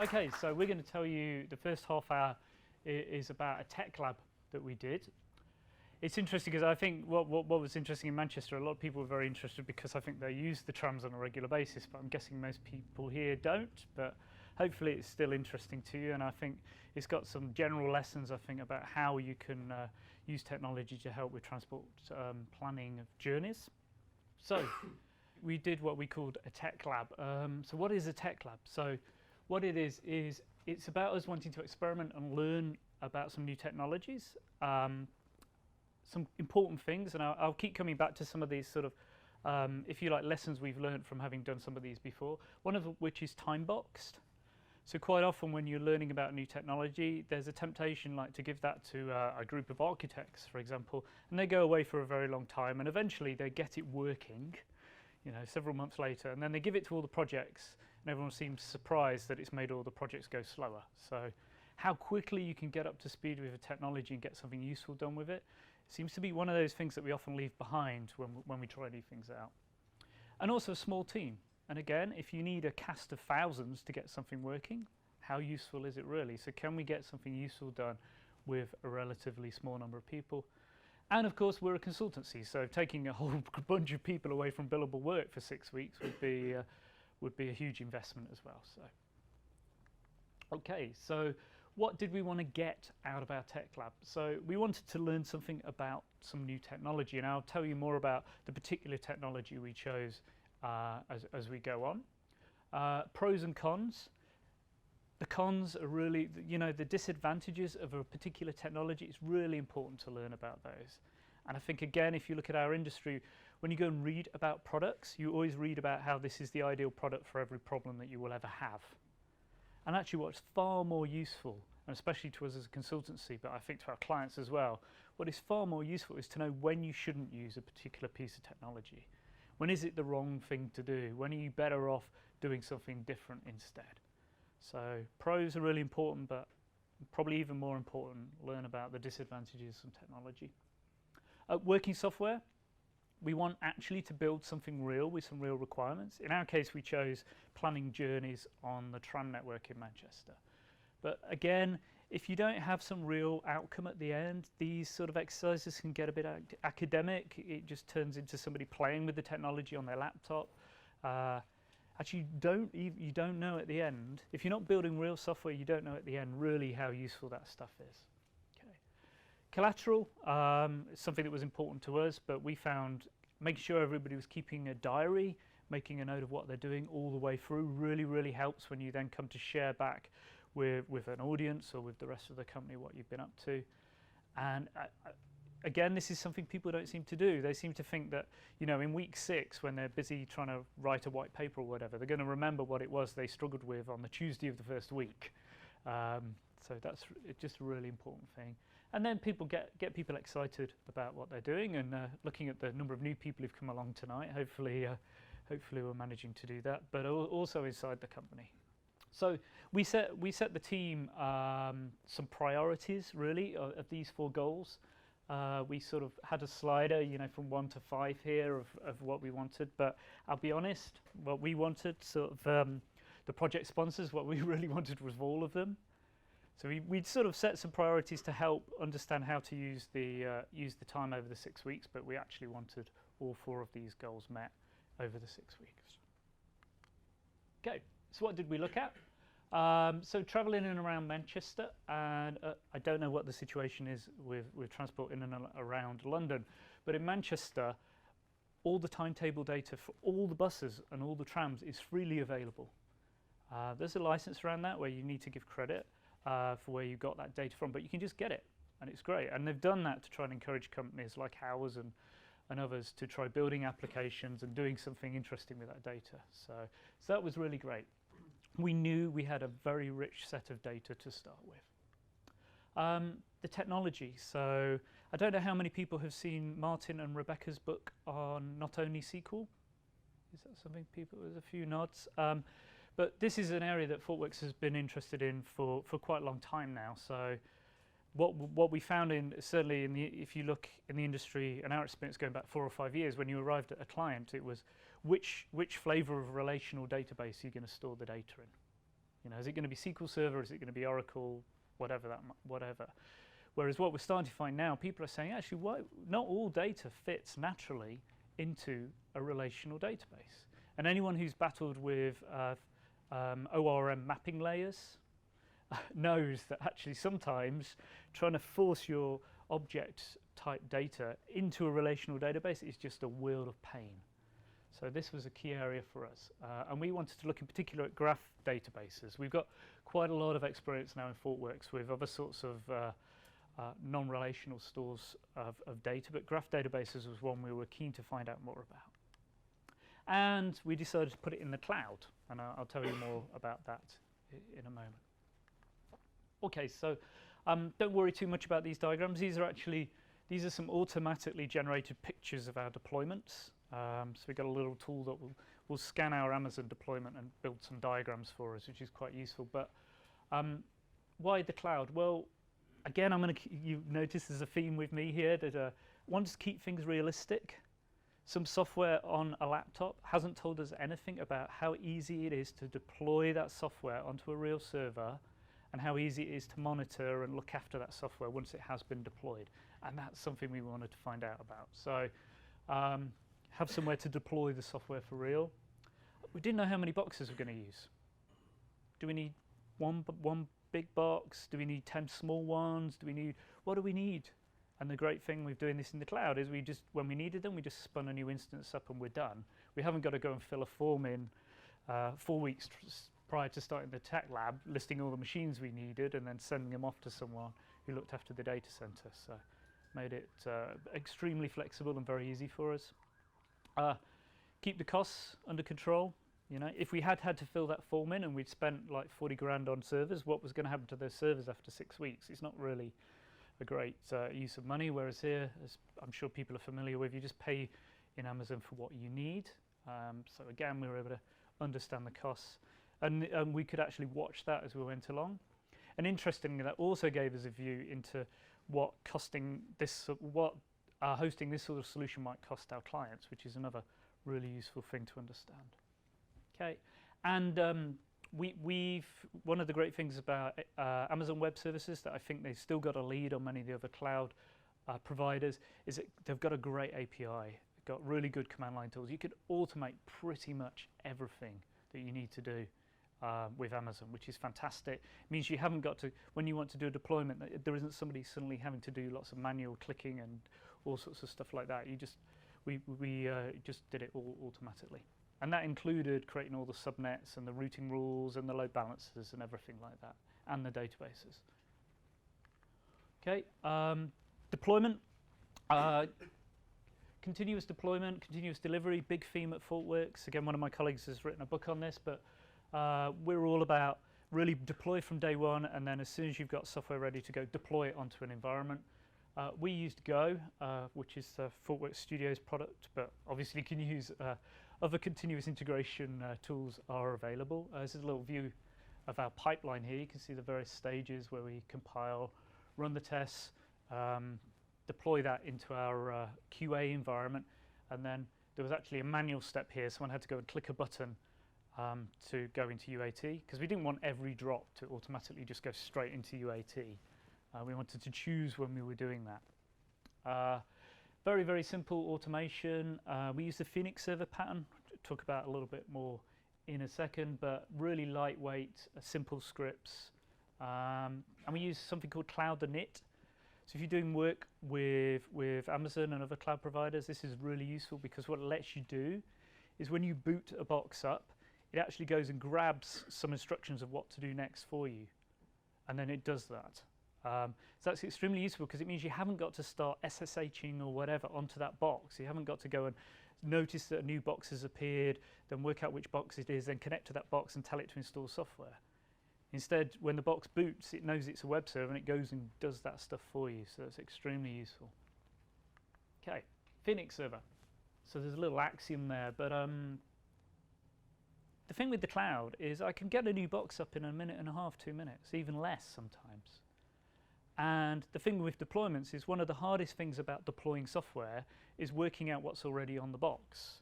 Okay, so we're going to tell you the first half hour is about a tech lab that we did. It's interesting because I think what was interesting in Manchester, a lot of people were very interested because I think they use the trams on a regular basis, but I'm guessing most people here don't. But hopefully it's still interesting to you, and I think it's got some general lessons, I think, about how you can use technology to help with transport planning of journeys. So we did what we called a tech lab. So what is a tech lab? So what it is it's about us wanting to experiment and learn about some new technologies, some important things, and I'll keep coming back to some of these sort of, if you like, lessons we've learned from having done some of these before, one of which is time-boxed. So quite often when you're learning about new technology, there's a temptation like to give that to a group of architects, for example, and they go away for a very long time, and eventually they get it working, you know, several months later, and then they give it to all the projects, and everyone seems surprised that it's made all the projects go slower. So how quickly you can get up to speed with a technology and get something useful done with it seems to be one of those things that we often leave behind when we try new things out. And also a small team. And again, if you need a cast of thousands to get something working, how useful is it really? So can we get something useful done with a relatively small number of people? And of course, we're a consultancy, so taking a whole bunch of people away from billable work for 6 weeks would be a huge investment as well. So, okay, so what did we want to get out of our tech lab? So we wanted to learn something about some new technology, and I'll tell you more about the particular technology we chose as we go on. Pros and cons. The cons are really, you know, the disadvantages of a particular technology. It's really important to learn about those. And I think, again, if you look at our industry, when you go and read about products, you always read about how this is the ideal product for every problem that you will ever have. And actually what's far more useful, and especially to us as a consultancy, but I think to our clients as well, what is far more useful is to know when you shouldn't use a particular piece of technology. When is it the wrong thing to do? When are you better off doing something different instead? So pros are really important, but probably even more important, learn about the disadvantages of technology. Working software. We want actually to build something real with some real requirements. In our case, we chose planning journeys on the tram network in Manchester. But again, if you don't have some real outcome at the end, these sort of exercises can get a bit academic. It just turns into somebody playing with the technology on their laptop. Actually, you don't know at the end. If you're not building real software, you don't know at the end really how useful that stuff is. Okay. Collateral is something that was important to us, but we found making sure everybody was keeping a diary, making a note of what they're doing all the way through really helps when you then come to share back with an audience or with the rest of the company what you've been up to. And again, this is something people don't seem to do. They seem to think that, you know, in week 6, when they're busy trying to write a white paper or whatever, they're going to remember what it was they struggled with on the Tuesday of the first week. So that's just a really important thing. And then people get people excited about what they're doing, and looking at the number of new people who've come along tonight, hopefully we're managing to do that, but also inside the company. So we set the team some priorities really of these 4 goals. We sort of had a slider, you know, from 1 to 5 here of what we wanted, but I'll be honest, what we wanted, sort of the project sponsors, what we really wanted was all of them. So we'd sort of set some priorities to help understand how to use the time over the 6 weeks, but we actually wanted all 4 of these goals met over the 6 weeks. Okay, so what did we look at? So travel in and around Manchester, and I don't know what the situation is with transport in and around London, but in Manchester, all the timetable data for all the buses and all the trams is freely available. There's a license around that where you need to give credit for where you got that data from, but you can just get it, and it's great. And they've done that to try and encourage companies like ours and others to try building applications and doing something interesting with that data. So that was really great. We knew we had a very rich set of data to start with. The technology. So I don't know how many people have seen Martin and Rebecca's book on Not Only SQL. Is that something people, there's a few nods. But this is an area that ThoughtWorks has been interested in for quite a long time now. So what we found certainly if you look in the industry, and our experience going back 4 or 5 years, when you arrived at a client, it was which flavor of relational database are you going to store the data in? You know, is it going to be SQL Server? Is it going to be Oracle? Whatever. Whereas what we're starting to find now, people are saying, actually, not all data fits naturally into a relational database. And anyone who's battled with ORM mapping layers knows that actually sometimes trying to force your object type data into a relational database is just a world of pain. So this was a key area for us. And we wanted to look in particular at graph databases. We've got quite a lot of experience now in ThoughtWorks with other sorts of non-relational stores of data, but graph databases was one we were keen to find out more about. And we decided to put it in the cloud, and I'll tell you more about that in a moment. Okay, so don't worry too much about these diagrams. These are some automatically generated pictures of our deployments. So we've got a little tool that will scan our Amazon deployment and build some diagrams for us, which is quite useful. But why the cloud? Well, again, you notice there's a theme with me here that wants to keep things realistic. Some software on a laptop hasn't told us anything about how easy it is to deploy that software onto a real server and how easy it is to monitor and look after that software once it has been deployed. And that's something we wanted to find out about. So have somewhere to deploy the software for real. We didn't know how many boxes we're going to use. Do we need one big box? Do we need 10 small ones? What do we need? And the great thing with doing this in the cloud is when we needed them, we just spun a new instance up and we're done. We haven't got to go and fill a form in 4 weeks prior to starting the tech lab, listing all the machines we needed and then sending them off to someone who looked after the data center. So made it extremely flexible and very easy for us. Keep the costs under control. You know, if we had to fill that form in and we'd spent like 40 grand on servers, what was going to happen to those servers after 6 weeks? It's not really a great use of money. Whereas here, as I'm sure people are familiar with, you just pay in Amazon for what you need. So again, we were able to understand the costs, and we could actually watch that as we went along. And interestingly, that also gave us a view into what hosting this sort of solution might cost our clients, which is another really useful thing to understand. Okay, and one of the great things about Amazon Web Services that I think they've still got a lead on many of the other cloud providers is that they've got a great API. They've got really good command line tools. You could automate pretty much everything that you need to do with Amazon, which is fantastic. It means you haven't got to, when you want to do a deployment, there isn't somebody suddenly having to do lots of manual clicking and all sorts of stuff like that. We just did it all automatically. And that included creating all the subnets and the routing rules and the load balancers and everything like that, and the databases. Okay, deployment. Continuous deployment, continuous delivery, big theme at ThoughtWorks. Again, one of my colleagues has written a book on this, but we're all about really deploy from day one, and then as soon as you've got software ready to go, deploy it onto an environment. We used Go, which is the ThoughtWorks Studios product, but obviously you can use other continuous integration tools are available. This is a little view of our pipeline here. You can see the various stages where we compile, run the tests, deploy that into our QA environment, and then there was actually a manual step here. Someone had to go and click a button to go into UAT, because we didn't want every drop to automatically just go straight into UAT. We wanted to choose when we were doing that. Very, very simple automation. We use the Phoenix server pattern, which I'll talk about a little bit more in a second, but really lightweight, simple scripts. And we use something called Cloud Init. So if you're doing work with Amazon and other cloud providers, this is really useful, because what it lets you do is when you boot a box up, it actually goes and grabs some instructions of what to do next for you. And then it does that. So that's extremely useful, because it means you haven't got to start SSHing or whatever onto that box. You haven't got to go and notice that a new box has appeared, then work out which box it is, then connect to that box and tell it to install software. Instead, when the box boots, it knows it's a web server and it goes and does that stuff for you. So it's extremely useful. Okay, Phoenix server. So there's a little axiom there, but the thing with the cloud is I can get a new box up in a minute and a half, 2 minutes, even less sometimes. And the thing with deployments is one of the hardest things about deploying software is working out what's already on the box,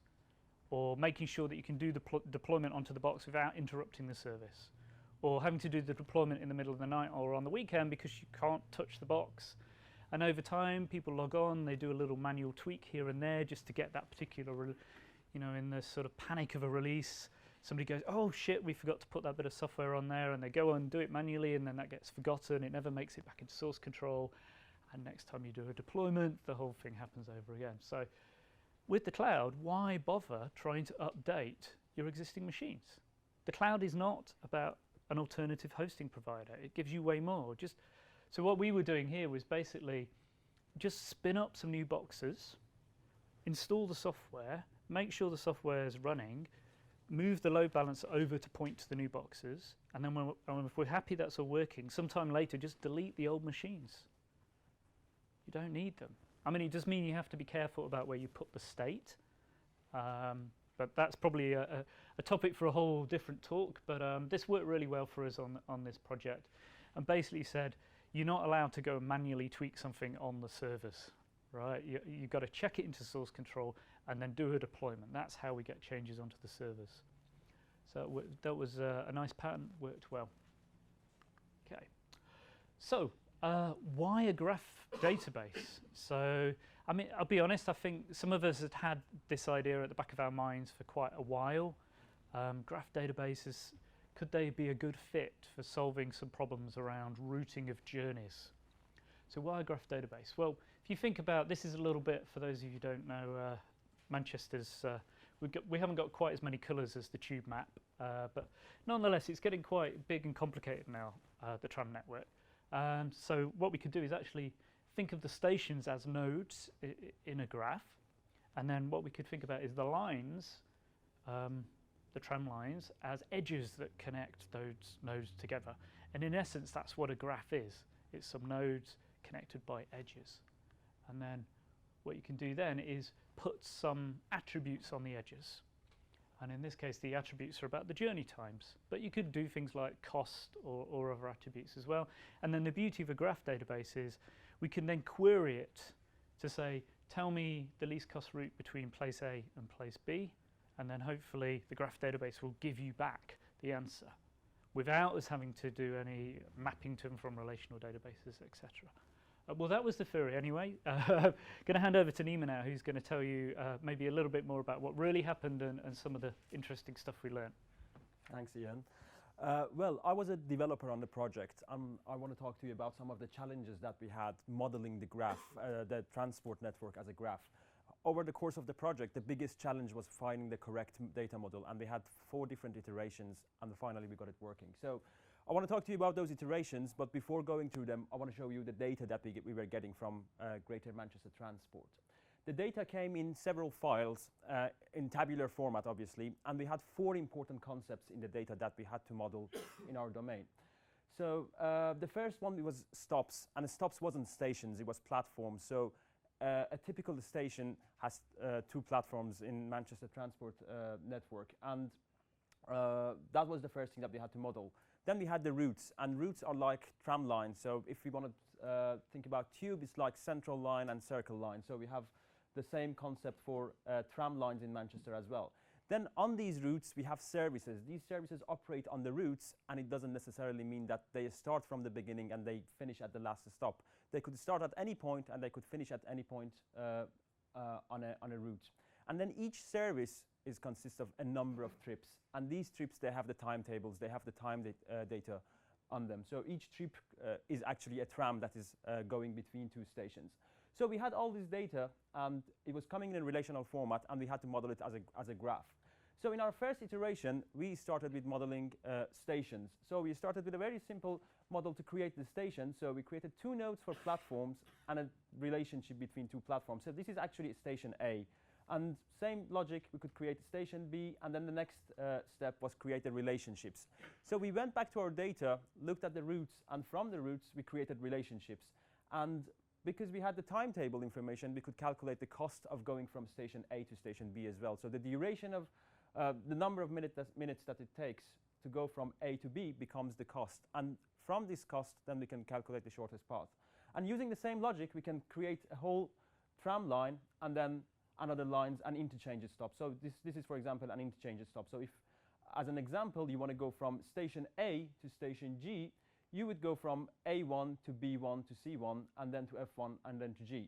or making sure that you can do the deployment onto the box without interrupting the service, or having to do the deployment in the middle of the night or on the weekend because you can't touch the box. And over time, people log on, they do a little manual tweak here and there just to get that particular, in the sort of panic of a release, somebody goes, oh shit, we forgot to put that bit of software on there, and they go and do it manually, and then that gets forgotten, it never makes it back into source control, and next time you do a deployment, the whole thing happens over again. So with the cloud, why bother trying to update your existing machines? The cloud is not about an alternative hosting provider. It gives you way more. So what we were doing here was basically just spin up some new boxes, install the software, make sure the software is running, move the load balancer over to point to the new boxes, and then if we're happy that's all working, sometime later just delete the old machines. You don't need them. I mean, it does mean you have to be careful about where you put the state, but that's probably a topic for a whole different talk, but this worked really well for us on this project, and basically said, you're not allowed to go and manually tweak something on the servers, right? You've got to check it into source control and then do a deployment. That's how we get changes onto the servers. So that was a nice pattern, worked well. Okay, so why a graph database? So, I mean, I'll be honest, I think some of us had this idea at the back of our minds for quite a while. Graph databases, could they be a good fit for solving some problems around routing of journeys? So why a graph database? Well, if you think about, this is a little bit, for those of you who don't know, Manchester's, we haven't got quite as many colours as the tube map, but nonetheless it's getting quite big and complicated now, the tram network. So what we could do is actually think of the stations as nodes in a graph, and then what we could think about is the lines, the tram lines, as edges that connect those nodes together. And in essence, that's what a graph is. It's some nodes connected by edges. And then what you can do then is put some attributes on the edges. And in this case, the attributes are about the journey times. But you could do things like cost or other attributes as well. And then the beauty of a graph database is we can then query it to say, tell me the least cost route between place A and place B. And then hopefully the graph database will give you back the answer without us having to do any mapping to them from relational databases, etc. Well, that was the theory anyway. Going to hand over to Nima now, who's going to tell you maybe a little bit more about what really happened and some of the interesting stuff we learned. Thanks, Ian. Well, I was a developer on the project. I want to talk to you about some of the challenges that we had modeling the graph, the transport network as a graph. Over the course of the project, the biggest challenge was finding the correct data model, and we had 4 different iterations, and finally we got it working. So I want to talk to you about those iterations, but before going through them, I want to show you the data that we were getting from Greater Manchester Transport. The data came in several files, in tabular format, obviously, and we had 4 important concepts in the data that we had to model in our domain. So the first one was stops, and stops wasn't stations, it was platforms. So a typical station has 2 platforms in Manchester Transport network, and that was the first thing that we had to model. Then we had the routes, and routes are like tram lines. So if we want to think about tube, it's like central line and circle line. So we have the same concept for tram lines in Manchester as well. Then on these routes, we have services. These services operate on the routes, and it doesn't necessarily mean that they start from the beginning and they finish at the last stop. They could start at any point and they could finish at any point on a route. And then each service consists of a number of trips. And these trips, they have the timetables, they have the time data on them. So each trip is actually a tram that is going between 2 stations. So we had all this data, and it was coming in a relational format, and we had to model it as a graph. So in our first iteration, we started with modeling stations. So we started with a very simple model to create the station. So we created 2 nodes for platforms and a relationship between 2 platforms. So this is actually station A. And same logic, we could create station B, and then the next step was create the relationships. So we went back to our data, looked at the routes, and from the routes, we created relationships. And because we had the timetable information, we could calculate the cost of going from station A to station B as well. So the duration of the number of minutes that it takes to go from A to B becomes the cost. And from this cost, then we can calculate the shortest path. And using the same logic, we can create a whole tram line and then another lines and interchange stop. So this is, for example, an interchange stop. So if as an example, you want to go from station A to station G, you would go from A1 to B1 to C1, and then to F1, and then to G.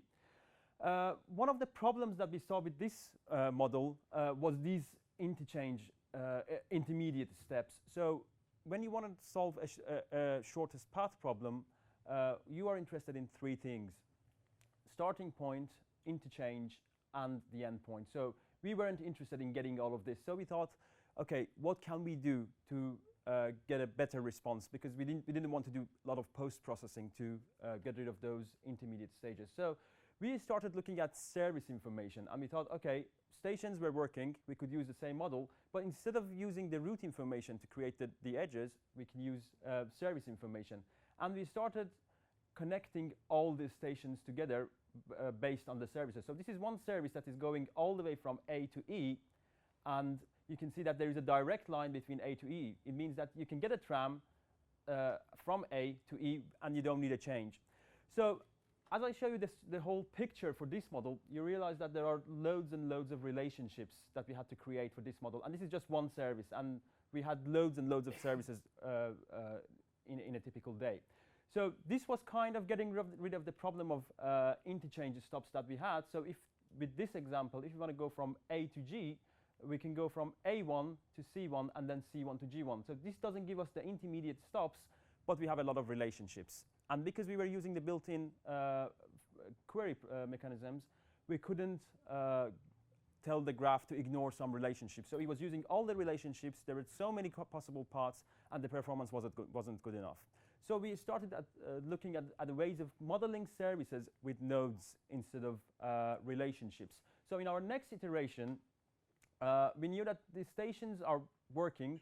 One of the problems that we saw with this model was these intermediate steps. So when you want to solve a shortest path problem, you are interested in three things: starting point, interchange, and the end point. So we weren't interested in getting all of this. So we thought, okay, what can we do to get a better response? Because we didn't want to do a lot of post-processing to get rid of those intermediate stages. So we started looking at service information, and we thought, okay, stations were working, we could use the same model, but instead of using the route information to create the edges, we can use service information. And we started connecting all the stations together based on the services. So this is one service that is going all the way from A to E, and you can see that there is a direct line between A to E. It means that you can get a tram from A to E, and you don't need a change. So as I show you the whole picture for this model, you realize that there are loads and loads of relationships that we had to create for this model. And this is just one service, and we had loads and loads of services in a typical day. So this was kind of getting rid of the problem of interchange stops that we had. So if, with this example, if you want to go from A to G, we can go from A1 to C1 and then C1 to G1. So this doesn't give us the intermediate stops, but we have a lot of relationships. And because we were using the built-in query mechanisms, we couldn't tell the graph to ignore some relationships. So it was using all the relationships. There were so many possible paths, and the performance wasn't good enough. So we started looking at the ways of modeling services with nodes instead of relationships. So in our next iteration, we knew that the stations are working.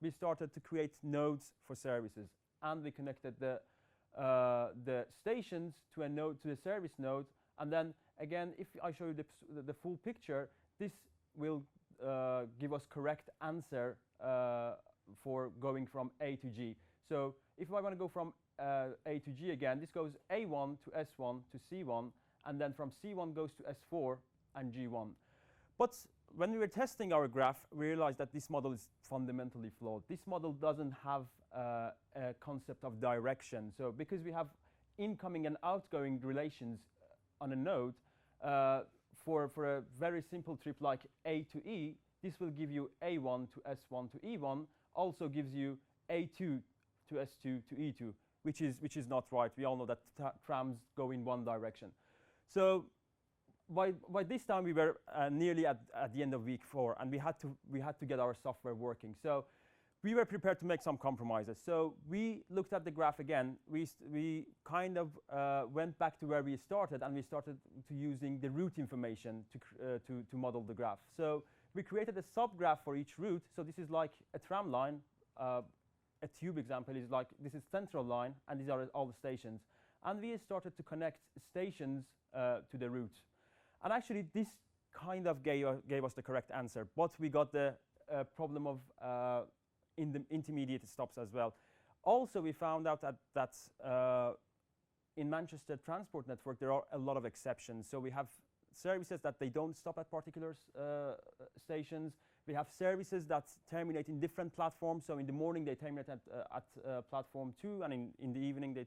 We started to create nodes for services, and we connected the stations to a node, to a service node. And then again, if I show you the full picture, this will give us correct answer for going from A to G. So if I want to go from A to G again, this goes A1 to S1 to C1, and then from C1 goes to S4 and G1. But when we were testing our graph, we realized that this model is fundamentally flawed. This model doesn't have a concept of direction. So because we have incoming and outgoing relations on a node, for a very simple trip like A to E, this will give you A1 to S1 to E1, also gives you A2 to S2 to E2, which is not right. We all know that trams go in one direction. So by this time we were nearly at the end of week 4, and we had to get our software working. So we were prepared to make some compromises. So we looked at the graph again. We kind of went back to where we started, and we started to using the route information to model the graph. So we created a subgraph for each route. So this is like a tram line. A tube example is like, this is central line, and these are all the stations. And we started to connect stations to the route. And actually, this kind of gave us the correct answer, but we got the problem of in the intermediate stops as well. Also, we found out that in Manchester Transport Network, there are a lot of exceptions. So we have services that they don't stop at particular stations. We have services that terminate in different platforms. So in the morning, they terminate at platform 2, and in the evening, they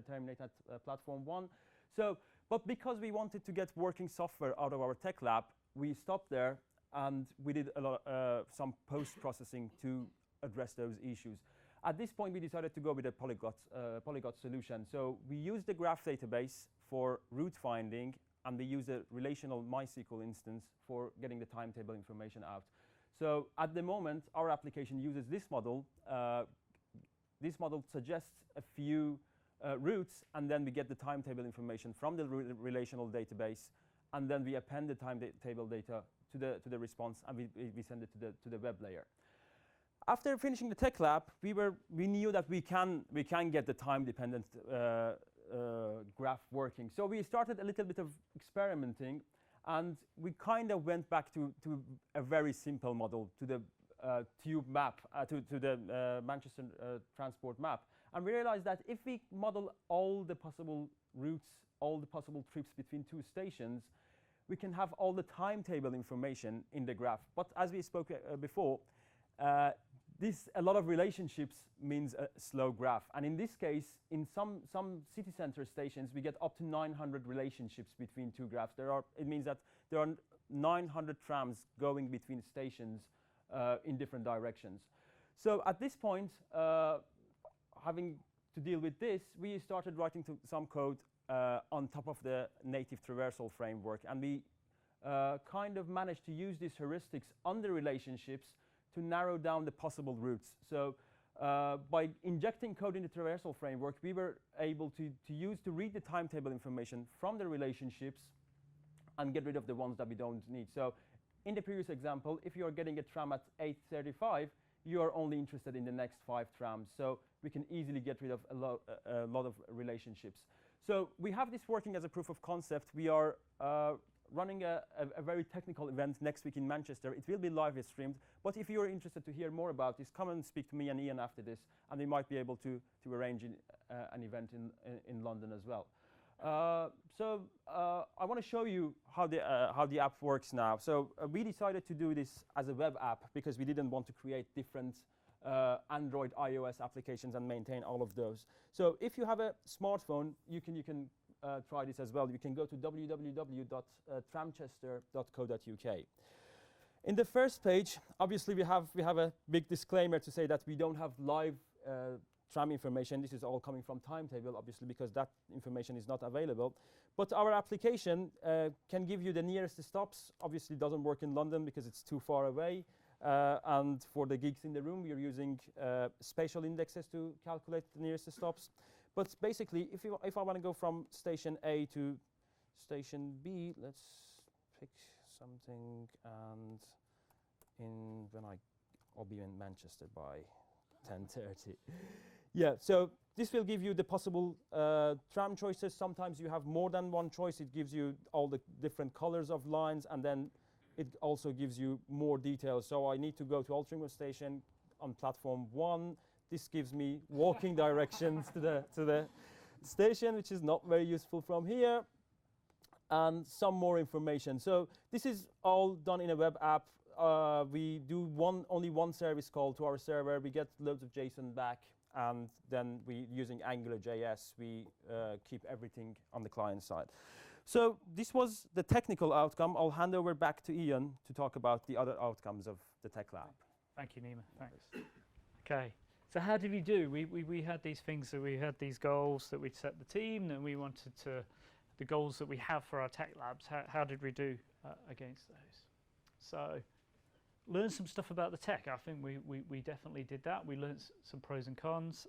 terminate at platform 1. So, but because we wanted to get working software out of our tech lab, we stopped there, and we did a lot some post-processing to address those issues. At this point, we decided to go with a polyglot solution. So we used the graph database for route finding, and we use a relational MySQL instance for getting the timetable information out. So at the moment, our application uses this model. This model suggests a few routes, and then we get the timetable information from the relational database, and then we append the timetable data to the response, and we send it to the web layer. After finishing the tech lab, we knew that we can get the time-dependent graph working. So we started a little bit of experimenting, and we kind of went back to a very simple model, to the tube map, to the Manchester transport map. And we realized that if we model all the possible routes, all the possible trips between two stations, we can have all the timetable information in the graph. But as we spoke before, a lot of relationships means a slow graph. And in this case, in some city center stations, we get up to 900 relationships between two graphs. It means that there are 900 trams going between stations in different directions. So at this point, having to deal with this, we started writing some code on top of the native traversal framework. And we kind of managed to use these heuristics on the relationships to narrow down the possible routes. So by injecting code in the traversal framework, we were able to read the timetable information from the relationships and get rid of the ones that we don't need. So in the previous example, if you are getting a tram at 8:35, you are only interested in the next 5 trams. So we can easily get rid of a lot of relationships. So we have this working as a proof of concept. We are running a very technical event next week in Manchester. It will be live streamed, but if you're interested to hear more about this, come and speak to me and Ian after this, and we might be able to arrange an event in London as well. I want to show you how the app works now. So we decided to do this as a web app because we didn't want to create different Android, iOS applications and maintain all of those. So if you have a smartphone, you can try this as well. You can go to www.tramchester.co.uk. In the first page, obviously we have a big disclaimer to say that we don't have live tram information. This is all coming from timetable, obviously, because that information is not available. But our application can give you the nearest stops. Obviously, it doesn't work in London because it's too far away. And for the geeks in the room, we are using spatial indexes to calculate the nearest stops. But basically, if I want to go from station A to station B, let's pick something, and I'll be in Manchester by 10:30. Yeah, so this will give you the possible tram choices. Sometimes you have more than one choice. It gives you all the different colors of lines, and then it also gives you more details. So I need to go to Altrincham station on platform 1. This gives me walking directions to the station, which is not very useful from here, and some more information. So this is all done in a web app. We do only one service call to our server. We get loads of JSON back, and then using AngularJS, we keep everything on the client side. So this was the technical outcome. I'll hand over back to Ian to talk about the other outcomes of the tech lab. Thank you, Nima. Thanks. Okay. So how did we do? We had these things, so we had these goals that we'd set the team, and we wanted the goals that we have for our tech labs. How did we do against those? So learn some stuff about the tech. I think we definitely did that. We learned some pros and cons.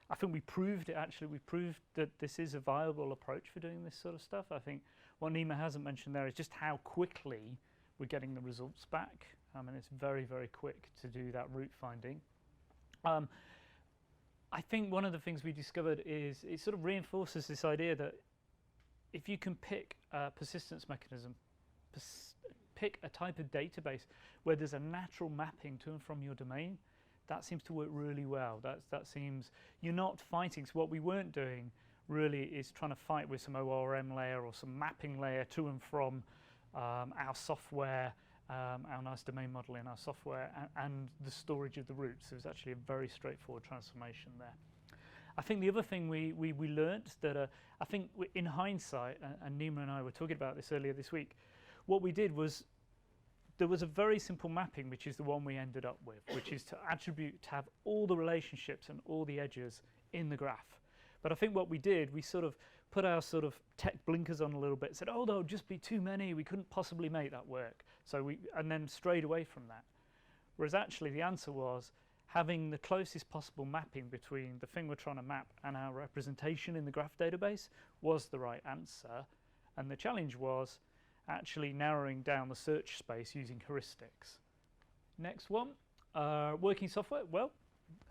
I think we proved it, actually. We proved that this is a viable approach for doing this sort of stuff. I think what Nima hasn't mentioned there is just how quickly we're getting the results back. I mean, it's very, very quick to do that route finding. I think one of the things we discovered is it sort of reinforces this idea that if you can pick a persistence mechanism, pick a type of database where there's a natural mapping to and from your domain, that seems to work really well. That seems, you're not fighting. So what we weren't doing really is trying to fight with some ORM layer or some mapping layer to and from our software, our nice domain model in our software, and the storage of the routes. So it was actually a very straightforward transformation there. I think the other thing we learned that I think in hindsight, and Nima and I were talking about this earlier this week, what we did was there was a very simple mapping, which is the one we ended up with, which is to have all the relationships and all the edges in the graph. But I think what we did, we sort of put our sort of tech blinkers on a little bit, said, oh, there'll just be too many, we couldn't possibly make that work. And then strayed away from that. Whereas actually the answer was having the closest possible mapping between the thing we're trying to map and our representation in the graph database was the right answer. And the challenge was actually narrowing down the search space using heuristics. Next one, working software. Well,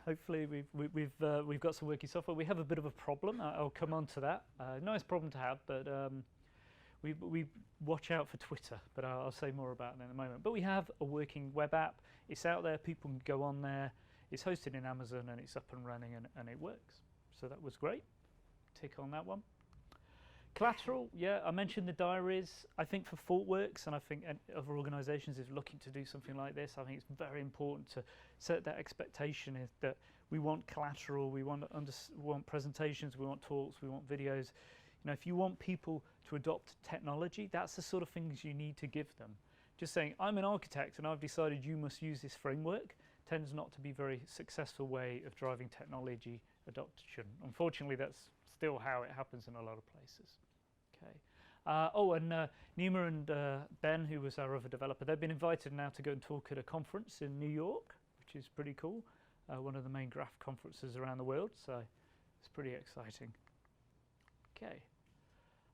hopefully we've got some working software. We have a bit of a problem. I'll come on to that. Nice problem to have, but we watch out for Twitter, but I'll say more about that in a moment. But we have a working web app. It's out there. People can go on there. It's hosted in Amazon, and it's up and running, and it works. So that was great. Tick on that one. Collateral, yeah, I mentioned the diaries. I think for ThoughtWorks, and I think other organisations is looking to do something like this, I think it's very important to set that expectation is that we want collateral, we want presentations, we want talks, we want videos. You know, if you want people to adopt technology, that's the sort of things you need to give them. Just saying, I'm an architect and I've decided you must use this framework tends not to be a very successful way of driving technology adoption. Unfortunately, that's still how it happens in a lot of places. Okay. Nima and Ben, who was our other developer, they've been invited now to go and talk at a conference in New York, which is pretty cool. One of the main graph conferences around the world, so it's pretty exciting. Okay.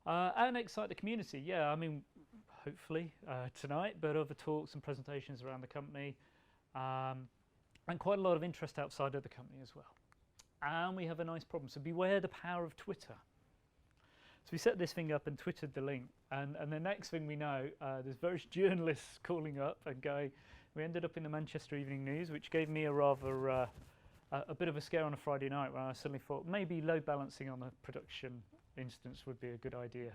And excite the community. Yeah, I mean, hopefully tonight, but other talks and presentations around the company, and quite a lot of interest outside of the company as well. And we have a nice problem. So beware the power of Twitter. So we set this thing up and twittered the link, and the next thing we know, there's various journalists calling up and going. We ended up in the Manchester Evening News, which gave me a rather a bit of a scare on a Friday night, where I suddenly thought maybe load balancing on the production instance would be a good idea.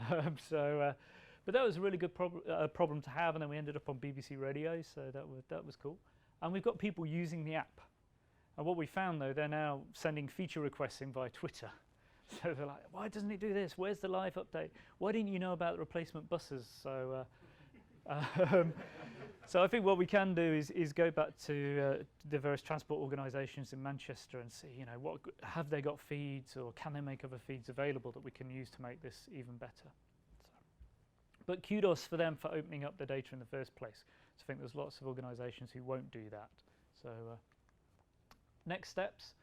But that was a really good problem to have, and then we ended up on BBC Radio, so that was cool. And we've got people using the app. And what we found, though, they're now sending feature requests in via Twitter. So they're like, why doesn't it do this? Where's the live update? Why didn't you know about the replacement buses? So so I think what we can do is go back to the various transport organisations in Manchester and see, you know, what have they got feeds, or can they make other feeds available that we can use to make this even better. So, but kudos for them for opening up the data in the first place. So I think there's lots of organisations who won't do that. So next steps.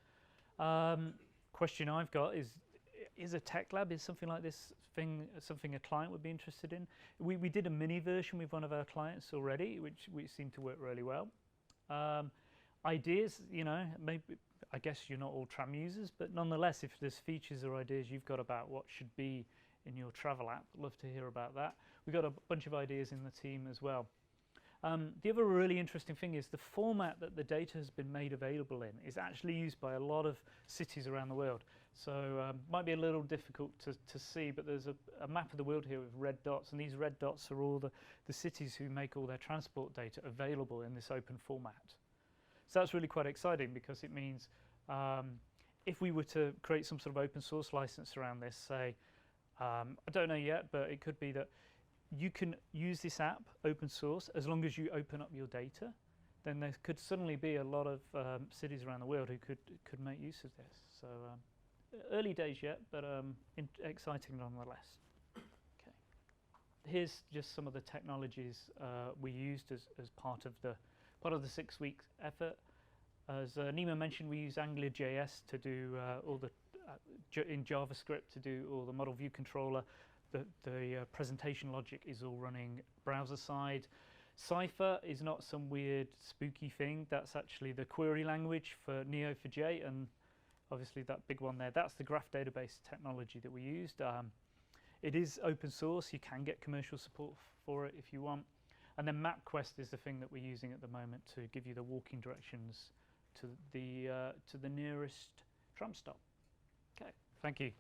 Question I've got is a tech lab, is something like this something a client would be interested in? We did a mini version with one of our clients already, which seemed to work really well. Ideas, you know, maybe I guess you're not all tram users, but nonetheless, if there's features or ideas you've got about what should be in your travel app, I'd love to hear about that. We've got a bunch of ideas in the team as well. The other really interesting thing is the format that the data has been made available in is actually used by a lot of cities around the world. So might be a little difficult to see, but there's a map of the world here with red dots, and these red dots are all the cities who make all their transport data available in this open format. So that's really quite exciting, because it means if we were to create some sort of open source license around this, say, I don't know yet, but it could be that you can use this app open source as long as you open up your data. Then there could suddenly be a lot of cities around the world who could make use of this. So early days yet, but exciting nonetheless. Okay. Here's just some of the technologies we used as part of the 6 weeks effort. As Nima mentioned, we use AngularJS to do all the in JavaScript to do all the model view controller. The presentation logic is all running browser side. Cypher is not some weird spooky thing. That's actually the query language for Neo4j, and obviously that big one there, that's the graph database technology that we used. It is open source. You can get commercial support for it if you want. And then MapQuest is the thing that we're using at the moment to give you the walking directions to the nearest tram stop. Okay, thank you.